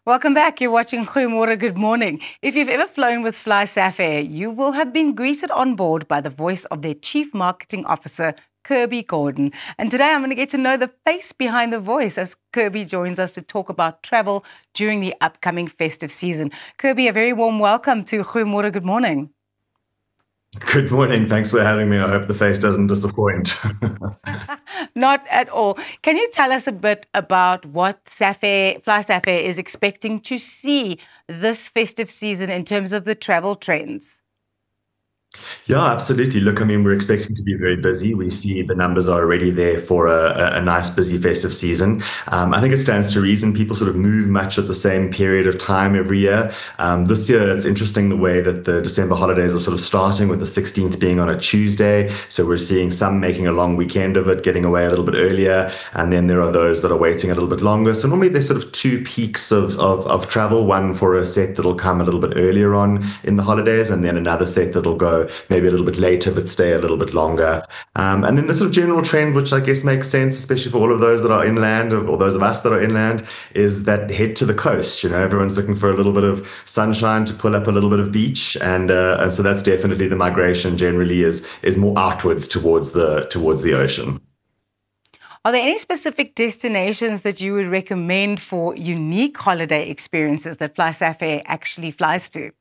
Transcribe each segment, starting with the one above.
Welcome back. You're watching Goeiemorgen, good morning. If you've ever flown with Fly Safair, you will have been greeted on board by the voice of their Chief Marketing Officer, Kirby Gordon. And today I'm going to get to know the face behind the voice as Kirby joins us to talk about travel during the upcoming festive season. Kirby, a very warm welcome to Goeiemorgen, good morning. Good morning. Thanks for having me. I hope the face doesn't disappoint. Not at all. Can you tell us a bit about what Fly Safair is expecting to see this festive season in terms of the travel trends? Yeah, absolutely. Look, I mean, we're expecting to be very busy. We see the numbers are already there for a nice, busy festive season. I think it stands to reason people sort of move much at the same period of time every year. This year, it's interesting the way that the December holidays are sort of starting with the 16th being on a Tuesday. So we're seeing some making a long weekend of it, getting away a little bit earlier. And then there are those that are waiting a little bit longer. So normally there's sort of two peaks of travel, one for a set that'll come a little bit earlier on in the holidays, and then another set that'll go maybe a little bit later, but stay a little bit longer. And then the sort of general trend, which I guess makes sense, especially for all of those that are inland or those of us that are inland, is that head to the coast. You know, everyone's looking for a little bit of sunshine to pull up a little bit of beach. And so that's definitely the migration generally is more outwards towards the ocean. Are there any specific destinations that you would recommend for unique holiday experiences that Fly Safair actually flies to?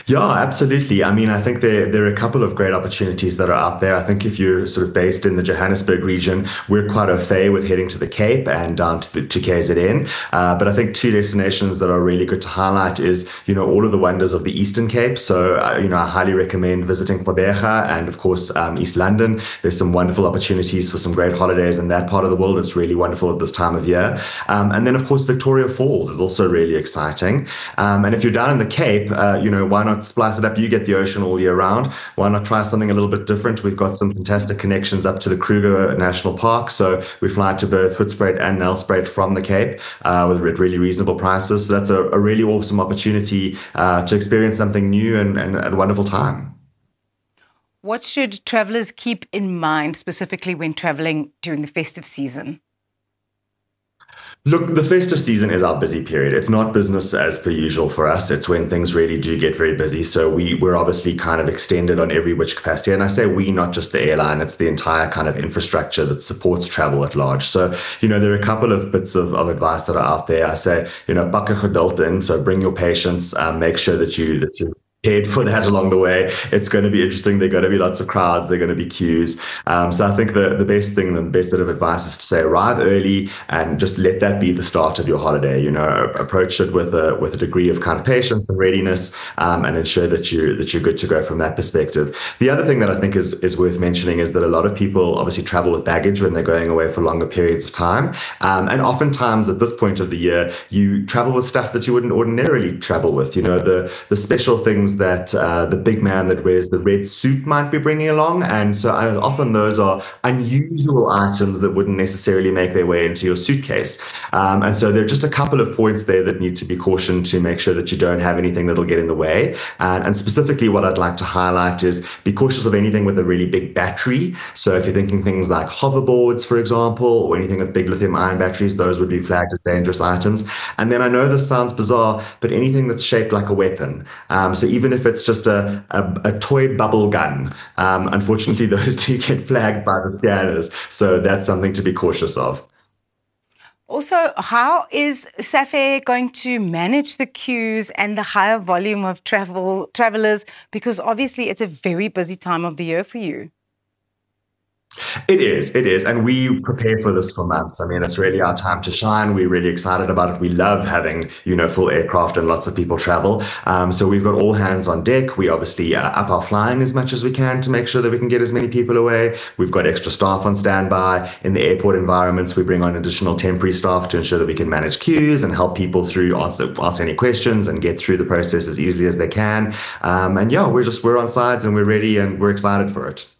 Yeah, absolutely. I mean, I think there are a couple of great opportunities that are out there. I think if you're sort of based in the Johannesburg region, we're quite au fait with heading to the Cape and down to KZN. But I think two destinations that are really good to highlight is, all of the wonders of the Eastern Cape. So, I highly recommend visiting Gqeberha and, of course, East London. There's some wonderful opportunities for some great holidays in that part of the world. It's really wonderful at this time of year. And then, of course, Victoria Falls is also really exciting. And if you're down in the Cape, why not splice it up? You get the ocean all year round. Why not try something a little bit different? We've got some fantastic connections up to the Kruger National Park. So we fly to both Hoedspruit and Nelspruit from the Cape with really reasonable prices. So that's a really awesome opportunity to experience something new and a wonderful time. What should travelers keep in mind specifically when traveling during the festive season? Look, the festive season is our busy period. It's not business as per usual for us. It's when things really do get very busy. So we're obviously kind of extended on every which capacity. And I say we, not just the airline, it's the entire kind of infrastructure that supports travel at large. So, there are a couple of bits of advice that are out there. I say, pak 'n geduld in. So bring your patience, make sure that you prepared for that along the way. It's going to be interesting. There are going to be lots of crowds. There are going to be queues. So I think the best thing, the best bit of advice is to say arrive early and just let that be the start of your holiday. Approach it with a degree of kind of patience and readiness, and ensure that you're good to go from that perspective. The other thing that I think is worth mentioning is that a lot of people obviously travel with baggage when they're going away for longer periods of time, and oftentimes at this point of the year you travel with stuff that you wouldn't ordinarily travel with. The special things that the big man that wears the red suit might be bringing along. And so often those are unusual items that wouldn't necessarily make their way into your suitcase. And so there are just a couple of points there that need to be cautioned to make sure that you don't have anything that'll get in the way. And specifically what I'd like to highlight is be cautious of anything with a really big battery. So if you're thinking things like hoverboards, for example, or anything with big lithium ion batteries, those would be flagged as dangerous items. And then I know this sounds bizarre, but anything that's shaped like a weapon. So even if it's just a toy bubble gun, unfortunately, those do get flagged by the scanners. So that's something to be cautious of. Also, how is Safair going to manage the queues and the higher volume of travelers? Because obviously it's a very busy time of the year for you. It is. And we prepare for this for months. I mean, it's really our time to shine. We're really excited about it. We love having, full aircraft and lots of people travel. So we've got all hands on deck. We obviously up our flying as much as we can to make sure that we can get as many people away. We've got extra staff on standby. In the airport environments, we bring on additional temporary staff to ensure that we can manage queues and help people through, answer any questions and get through the process as easily as they can. And yeah, we're on sides and we're ready and we're excited for it.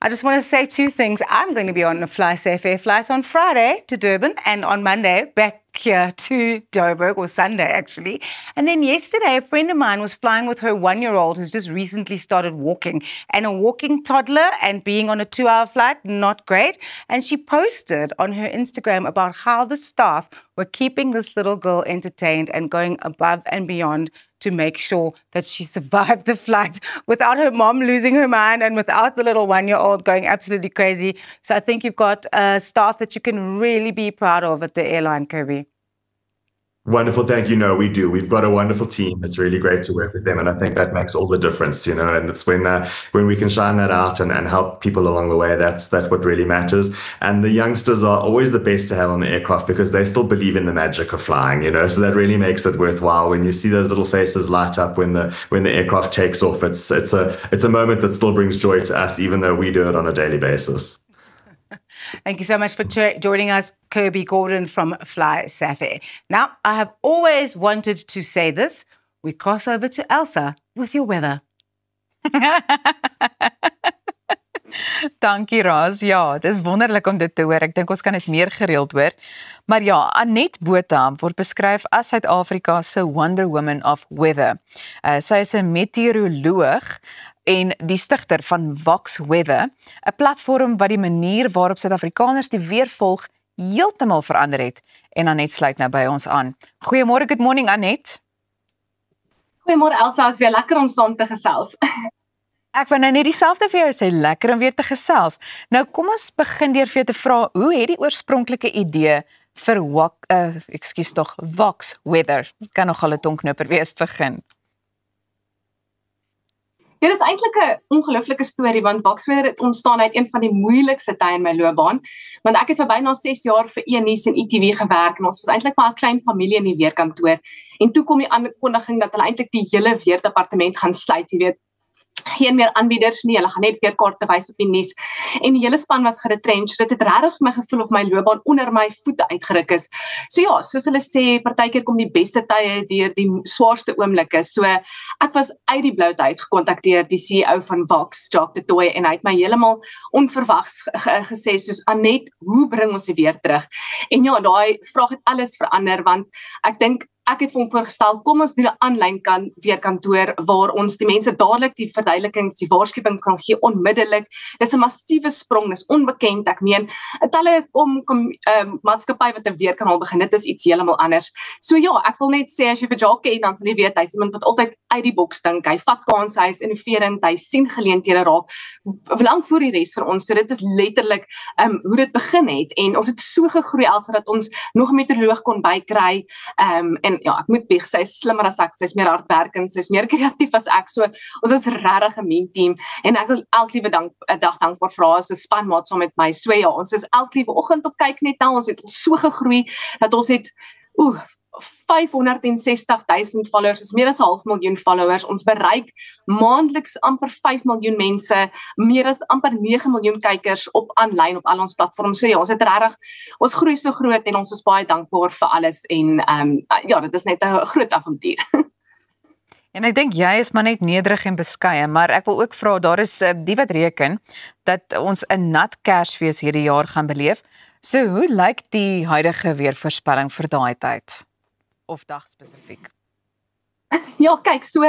I just want to say two things. I'm going to be on a Fly Safe Air flight on Friday to Durban and on Monday back here to Joburg, or Sunday actually. And then yesterday, a friend of mine was flying with her 1-year-old who's just recently started walking, and a walking toddler, and being on a 2-hour flight, not great. And she posted on her Instagram about how the staff were keeping this little girl entertained and going above and beyond to make sure that she survived the flight without her mom losing her mind and without the little 1-year-old going absolutely crazy. So I think you've got staff that you can really be proud of at the airline, Kirby. Wonderful. Thank you. No, we do. We've got a wonderful team. It's really great to work with them. And I think that makes all the difference, and it's when we can shine that out and help people along the way, that's what really matters. And the youngsters are always the best to have on the aircraft because they still believe in the magic of flying, so that really makes it worthwhile. When you see those little faces light up when the aircraft takes off, it's a moment that still brings joy to us, even though we do it on a daily basis. Thank you so much for joining us, Kirby Gordon from Fly Safe. Now, I have always wanted to say this. We cross over to Elsa with your weather. Dankie, Ras. Ja, dit is wonderlik om dit te hoor. Ek dink ons kan dit meer gereeld hoor. Maar ja, Annette Botha word beskryf as Suid-Afrika se Wonder Woman of Weather. Sy is 'n meteoroloog en die stigter van Vox Weather, 'n platform wat die manier waarop Suid-Afrikaners die weer volg heeltemal verander het. En Annette sluit nou by ons aan. Goeiemôre, good morning Annette. Goeiemôre Elsa, is weer lekker om saam te gesels. Ek wou nou net dieselfde vir jou sê, lekker om weer te gesels. Nou kom ons begin deur vir jou te vra, hoe het die oorspronklike idee vir Vox Weather, kan nogal 'n tongknipper wees, begin? Dit is eintlik 'n ongelooflike storie, want Vox Weather het ontstaan uit een van die moeilikste tye in my loopbaan, want ek het vir byna 6 jaar vir E-nuus en ETV gewerk en ons was eintlik maar 'n klein familie in die weerkantoor. En toe kom die aankondiging dat hulle eintlik die hele weerdepartement gaan sluit, jy weet. Geen meer aanbieders nie, hulle gaan net weerkaarte wys op die nuus. En die hele span was geretrench. Dit het regtig vir my gevoel of my loopbaan onder my voete uitgeruk is. So ja, soos hulle sê, partykeer kom die beste tye deur die swaarste oomblikke. So ek was uit die blou uit gekontakteer die CEO van Vox, Jacques de Tooy, en hy het my heeltemal onverwags gesê, soos Annette, hoe bring ons die weer terug? En ja, daai vraag het alles verander, want ek het vir hom voorgestel, kom ons doen 'n aanlyn weerkantoor waar ons die mense dadelik die verduidelikings, die waarskuwing kan gee onmiddellik. Dis 'n massiewe sprong, dis onbekend. Ek meen, 'n maatskappy wat 'n weerkanaal begin, dit is iets heeltemal anders. So ja, ek wil net sê as jy vir Jacques ken, dan sal jy weet hy's iemand wat altyd uit die boks dink. Hy vat kansse, hy is innoverend, hy sien geleenthede raak lank voor die res van ons. So dit is letterlik hoe dit begin het, en ons het so gegroei Elsa dat ons nog 'n meteoroloog kon bykry, en ja, ek moet bieg, sy is slimmer as ek, sy is meer hardwerkend, sy is meer kreatief as ek, so ons is regtig 'n mien team, en ek wil elke liewe dag dankbaar vir haar as 'n spanmaat saam met my. So ja, ons is elke liewe oggend op kyk net nou, ons het so gegroei, dat ons het 560,000 followers, is meer as 500,000 followers, ons bereik maandeliks amper 5 miljoen mense, meer as amper 9 miljoen kykers op aanlyn op al ons platforms. So ja, ons groei so groot en ons is baie dankbaar vir alles, en ja, dit is net 'n groot avontuur. En ek dink jy is maar net nederig en beskeie, maar ek wil ook vra, daar is die wat reken dat ons 'n nat Kersfees hierdie jaar gaan beleef. So hoe lyk die huidige weervoorspelling vir daai tyd? Of dag spesifiek? Ja, kyk, so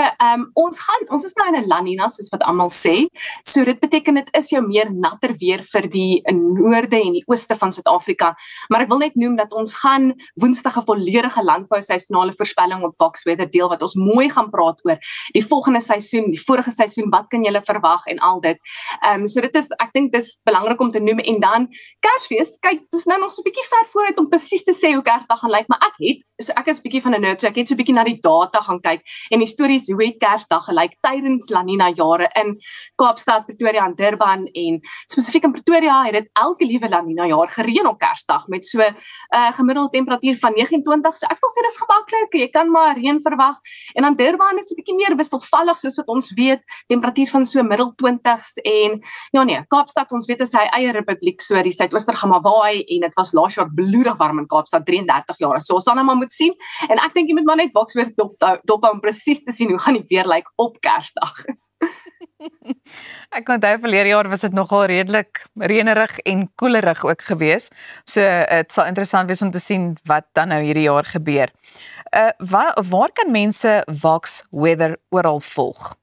ons is nou in 'n La Nina, soos wat almal sê. So dit beteken dit is jou meer natter weer vir die noorde en die ooste van Suid-Afrika. Maar ek wil net noem dat ons gaan Woensdag 'n volledige landbou-seisonale voorspelling op Vox Weather deel, wat ons mooi gaan praat oor die volgende seisoen, die vorige seisoen, wat kan julle verwag en al dit. So dit is, ek dink dis belangrik om te noem. En dan Kersfees, kyk, dis nou nog so 'n bietjie ver vooruit om presies te sê hoe Kersdag gaan lyk, maar ek is bietjie van 'n nerd, so ek het so 'n bietjie na die data gaan kyk, en histories hoe het Kersdag gelyk tydens La Nina jare in Kaapstad, Pretoria en Durban, en spesifiek in Pretoria het dit elke liewe La Nina jaar gereën op Kersdag met so gemiddelde temperatuur van 29, so ek sal sê dis gemaklik, jy kan maar reën verwag. En dan Durban is 'n bietjie meer wisselvallig, soos wat ons weet, temperatuur van so middel 20s, en ja nee, Kaapstad, ons weet is sy eie republiek, so die suidooster gaan maar waai, en dit was laas jaar bloedig warm in Kaapstad, 33 jaar, so ons sal nou maar moet sien, en ek dink jy moet maar net Vox weer dophou om presies te sien hoe gaan die weer lyk op Kersdag. Ek onthou verlede jaar was dit nogal redelik reënerig en koelerig ook gewees. So dit sal interessant wees om te sien wat dan nou hierdie jaar gebeur. Waar kan mense Vox Weather oral volg?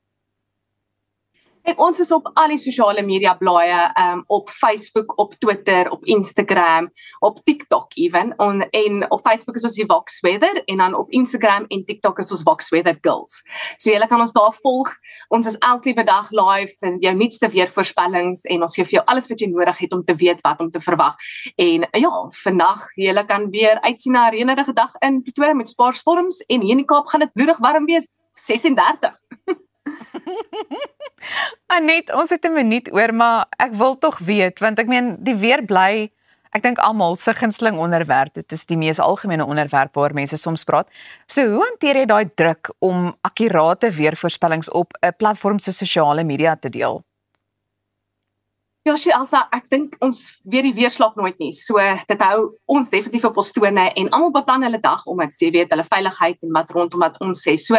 Kijk, ons is op al die sosiale media blaaie, op Facebook, op Twitter, op Instagram, op TikTok even, en op Facebook is ons die Vox Weather, en dan op Instagram en TikTok is ons Vox Weather Girls. So julle kan ons daar volg, ons is elke liewe dag live, en jou nuutste weervoorspellings, en ons gee vir jou alles wat jy nodig het om te weet wat om te verwag. En ja, vandag, julle kan weer uitsien na 'n reënerige dag in Pretoria met 'n paar storms, en hier in die Kaap gaan dit bloedig warm wees, 36. Anet, ons het 'n minuut oor, maar ek wil tog weet, want ek meen die weer bly, ek dink almal se gunsteling onderwerp, dit is die mees algemene onderwerp waar mense soms praat. So hoe hanteer jy daai druk om akkurate weervoorspellings op 'n platform so sosiale media te deel? Ja, Elsa, ek dink ons weer die weer slaap nooit nie. So dit hou ons definitief op ons tone en almal beplan hulle dag omdat jy weet hulle veiligheid en wat rondom wat ons sê. So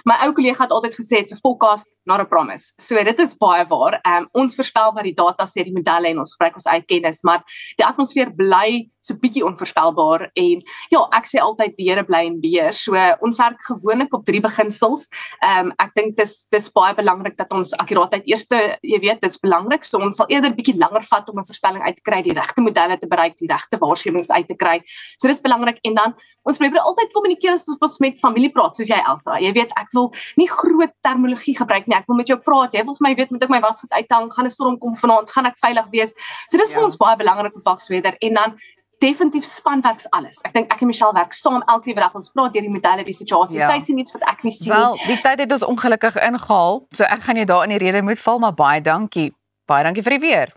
my ou kollega het altyd gesê it's a forecast, not a promise. So dit is baie waar. Ons voorspel wat die data sê, die modelle en ons gebruik ons eie kennis, maar die atmosfeer bly so bietjie onvoorspelbaar en ja, ek sê altyd die Here bly en beheer. So ons werk gewoonlik op 3 beginsels. Ek dink dis baie belangrik dat ons akkuraatheid eerste, jy weet, dit's belangrik. So ons sal eerder bietjie langer vat om 'n voorspelling uit te kry, die regte modelle te bereik, die regte waarskuwings uit te kry. So dis belangrik en dan ons probeer altyd kommunikeer asof ons met familie praat, soos jy Elsa. Jy weet, ek wil nie groot terminologie gebruik nie. Ek wil met jou praat. Jy wil vir my weet moet ek my wasgoed uithang, gaan 'n storm kom vanaand, gaan ek veilig wees. So dis vir ons baie belangrik op Vox Weather en dan definitief spanwerks alles. Ek dink ek en Michelle werk saam elke liewe dag. Ons praat deur die modelle, die situasie. Sy sien iets wat ek nie sien nie. Wel, die tyd het ons ongelukkig ingehaal. So ek gaan jou daar in die rede moet val, maar baie dankie. Baie dankie vir die weer.